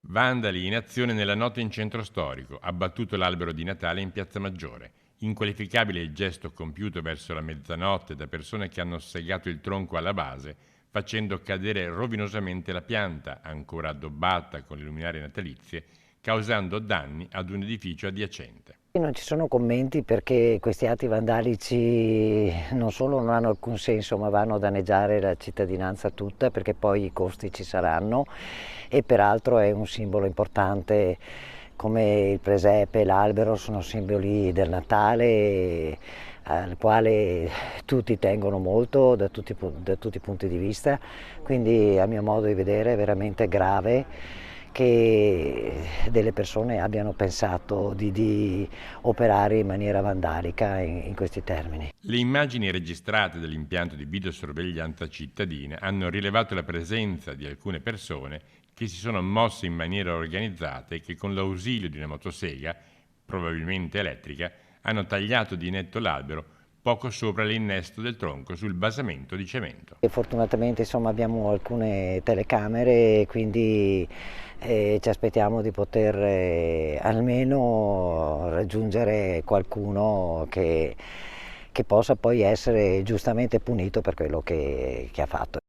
Vandali in azione nella notte in centro storico, abbattuto l'albero di Natale in Piazza Maggiore. Inqualificabile il gesto compiuto verso la mezzanotte da persone che hanno segato il tronco alla base, facendo cadere rovinosamente la pianta, ancora addobbata con le luminarie natalizie, causando danni ad un edificio adiacente. Non ci sono commenti perché questi atti vandalici non solo non hanno alcun senso, ma vanno a danneggiare la cittadinanza tutta, perché poi i costi ci saranno, e peraltro è un simbolo importante come il presepe e l'albero, sono simboli del Natale al quale tutti tengono molto da tutti i punti di vista, quindi a mio modo di vedere è veramente grave che delle persone abbiano pensato di operare in maniera vandalica in questi termini. Le immagini registrate dall'impianto di videosorveglianza cittadina hanno rilevato la presenza di alcune persone che si sono mosse in maniera organizzata e che con l'ausilio di una motosega, probabilmente elettrica, hanno tagliato di netto l'albero poco sopra l'innesto del tronco sul basamento di cemento. E fortunatamente insomma, abbiamo alcune telecamere, quindi ci aspettiamo di poter almeno raggiungere qualcuno che possa poi essere giustamente punito per quello che ha fatto.